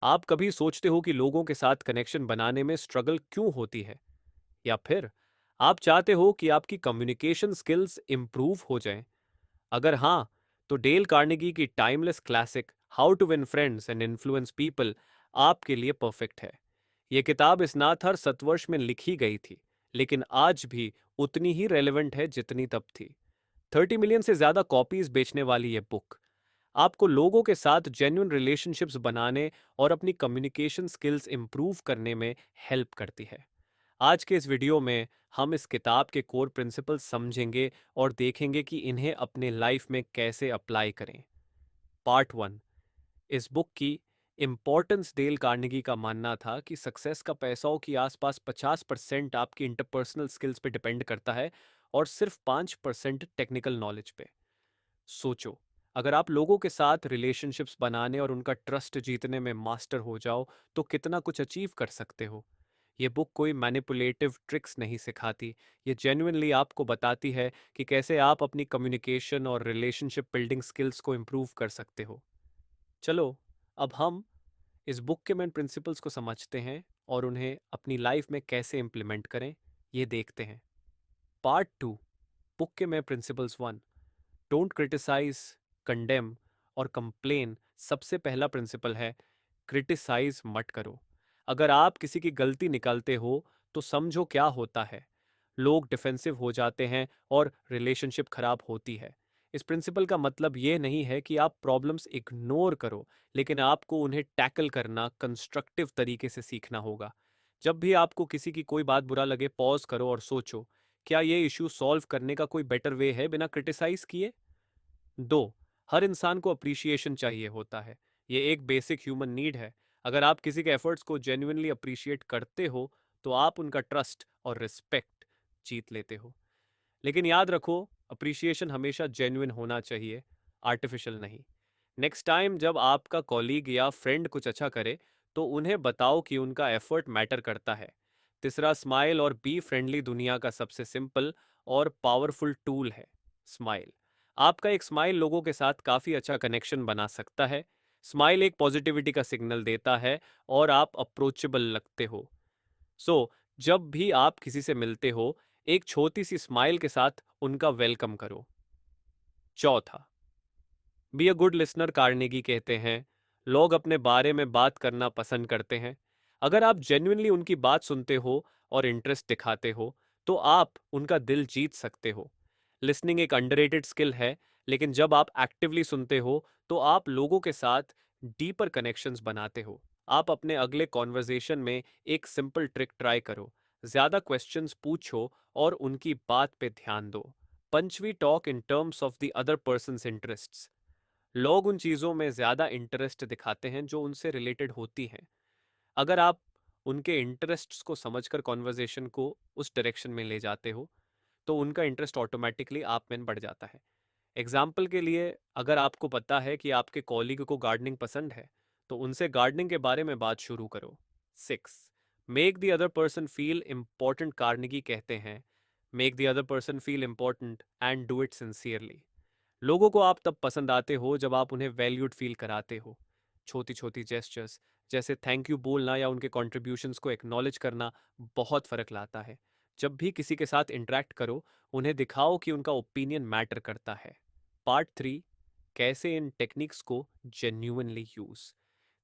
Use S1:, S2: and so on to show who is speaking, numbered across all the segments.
S1: आप कभी सोचते हो कि लोगों के साथ कनेक्शन बनाने में स्ट्रगल क्यों होती है? या फिर आप चाहते हो कि आपकी कम्युनिकेशन स्किल्स इंप्रूव हो जाएं? अगर हाँ, तो डेल कार्नेगी की timeless classic how to win friends and influence people आपके लिए परफेक्ट है। यह किताब स्नात हर शतवर्ष में लिखी गई थी, लेकिन आज भी उतनी ही रेलेवेंट है जितनी तब थी। 30 मिलियन से ज्यादा कॉपीज बेचने वाली यह बुक आपको लोगों के साथ जेन्युइन रिलेशनशिप्स बनाने और अपनी कम्युनिकेशन स्किल्स इंप्रूव करने में हेल्प करती है। आज के इस वीडियो में हम इस किताब के कोर प्रिंसिपल्स समझेंगे और देखेंगे कि इन्हें अपने लाइफ में कैसे अप्लाई करें। पार्ट वन, इस बुक की इम्पोर्टेंस। डेल कार्नेगी का मानना था कि सक्सेस का पैसों की आसपास 50% आपकी इंटरपर्सनल स्किल्स पे डिपेंड करता है और सिर्फ 5% टेक्निकल नॉलेज पे। सोचो, अगर आप लोगों के साथ रिलेशनशिप्स बनाने और उनका ट्रस्ट जीतने में मास्टर हो जाओ, तो कितना कुछ अचीव कर सकते हो। ये बुक कोई मैनिपुलेटिव ट्रिक्स नहीं सिखाती, ये जेन्युइनली आपको बताती है कि कैसे आप अपनी कम्युनिकेशन और रिलेशनशिप बिल्डिंग स्किल्स को इम्प्रूव कर सकते हो। चलो, अब हम इस बुक के मेन प्रिंसिपल्स को समझते हैं और उन्हें अपनी लाइफ में कैसे इम्प्लीमेंट करें, ये देखते हैं। पार्ट टू, बुक के main principles one, don't criticise, condemn और कंप्लेन। सबसे पहला प्रिंसिपल है, क्रिटिसाइज मत करो। अगर आप किसी की गलती निकालते हो, तो समझो क्या होता है। लोग डिफेंसिव हो जाते हैं और रिलेशनशिप खराब होती है। इस प्रिंसिपल का मतलब ये नहीं है कि आप प्रॉब्लम्स इग्नोर करो, लेकिन आपको उन्हें टैकल करना कंस्ट्रक्टिव तरीके से सीखना होगा। जब भी आपको किसी की कोई बात बुरा लगे, पॉज करो और सोचो, क्या ये इशू सॉल्व करने का कोई बेटर वे है बिना क्रिटिसाइज किए। दो, हर इंसान को अप्रिशिएशन चाहिए होता है। ये एक बेसिक ह्यूमन नीड है। अगर आप किसी के एफर्ट्स को जेन्युइनली अप्रिशिएट करते हो, तो आप उनका ट्रस्ट और रिस्पेक्ट जीत लेते हो। लेकिन याद रखो, अप्रिशिएशन हमेशा जेन्युइन होना चाहिए, आर्टिफिशियल नहीं। नेक्स्ट टाइम जब आपका कॉलीग या फ्रेंड कुछ अच्छा करे, तो उन्हें बताओ कि उनका एफर्ट मैटर करता है। तीसरा, स्माइल और बी फ्रेंडली दुनिया का सबसे सिंपल और पावरफुल टूल है स्माइल। आपका एक स्माइल लोगों के साथ काफी अच्छा कनेक्शन बना सकता है। स्माइल एक पॉजिटिविटी का सिग्नल देता है और आप अप्रोचेबल लगते हो। जब भी आप किसी से मिलते हो, एक छोटी सी स्माइल के साथ उनका वेलकम करो। चौथा, be a good listener. Carnegie कहते हैं, लोग अपने बारे में बात करना पसंद करते हैं। अगर आप जेन्युइनली उनकी बात सुनते हो और इंटरेस्ट दिखाते हो, तो आप उनका दिल जीत सकते हो। लिसनिंग एक अंडररेटेड स्किल है, लेकिन जब आप एक्टिवली सुनते हो, तो आप लोगों के साथ डीपर कनेक्शंस बनाते हो। आप अपने अगले कॉन्वर्जेशन में एक सिंपल ट्रिक ट्राई करो। ज्यादा क्वेश्चंस पूछो और उनकी बात पे ध्यान दो। पंचवी, talk in terms of the other person's interests. लोग उन चीज़ों में ज़्यादा इंटरेस्ट दिखाते हैं जो उनसे रिलेटेड होती हैं। अगर आप उनके इंटरेस्ट्स को समझकर कॉन्वर्जेशन को उस डायरेक्शन में ले जाते हो, तो उनका इंटरेस्ट ऑटोमेटिकली आप में बढ़ जाता है। एग्जाम्पल के लिए, अगर आपको पता है कि आपके कॉलीग को गार्डनिंग पसंद है, तो उनसे गार्डनिंग के बारे में बात शुरू करो। 6, make the other person feel important. Carnegie कहते हैं, make the other person feel important and do it sincerely. लोगों को आप तब पसंद आते हो जब आप उन्हें वैल्यूड फील कराते हो। छोटी छोटी जेस्चर्स जैसे थैंक यू बोलना या उनके कॉन्ट्रीब्यूशंस को एक्नॉलेज करना बहुत फर्क लाता है। जब भी किसी के साथ इंटरेक्ट करो, उन्हें दिखाओ कि उनका ओपिनियन मैटर करता है। पार्ट थ्री, कैसे इन टेक्निक्स को जेन्यूनली यूज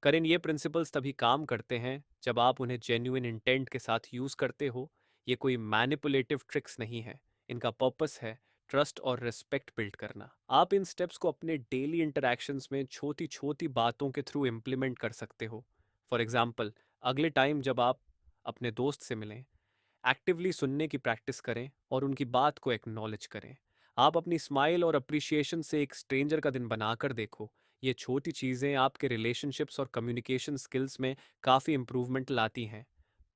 S1: करें। ये प्रिंसिपल्स तभी काम करते हैं जब आप उन्हें जेन्यून इंटेंट के साथ यूज करते हो। ये कोई मैनिपुलेटिव ट्रिक्स नहीं है, इनका पर्पस है ट्रस्ट और रिस्पेक्ट बिल्ड करना। आप इन स्टेप्स को अपने डेली इंटरैक्शंस में छोटी छोटी बातों के थ्रू इम्प्लीमेंट कर सकते हो। फॉर एग्जाम्पल, अगले टाइम जब आप अपने दोस्त से मिलें, एक्टिवली सुनने की प्रैक्टिस करें और उनकी बात को एक्नॉलेज करें। आप अपनी स्माइल और अप्रिसिएशन से एक स्ट्रेंजर का दिन बनाकर देखो। ये छोटी चीज़ें आपके रिलेशनशिप्स और कम्युनिकेशन स्किल्स में काफ़ी इंप्रूवमेंट लाती हैं।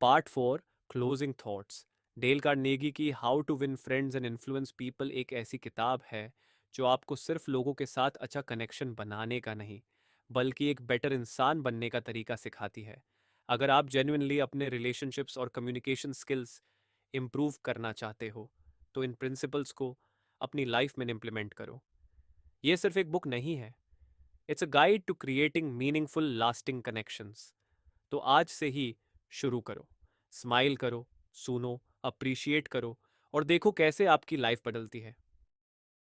S1: Part four, closing thoughts. Dale Carnegie की how to win friends and influence people एक ऐसी किताब है जो आपको सिर्फ लोगों के साथ अच्छा कनेक्शन बनाने का नहीं, बल्कि एक बेटर इंसान बनने का तरीका सिखाती है। अगर आप जेन्युइनली अपने रिलेशनशिप्स और कम्युनिकेशन स्किल्स इम्प्रूव करना चाहते हो, तो इन प्रिंसिपल्स को अपनी लाइफ में इम्प्लीमेंट करो। ये सिर्फ एक बुक नहीं है, it's a guide to creating meaningful lasting connections. तो आज से ही शुरू करो, स्माइल करो, सुनो, अप्रिशिएट करो और देखो कैसे आपकी लाइफ बदलती है।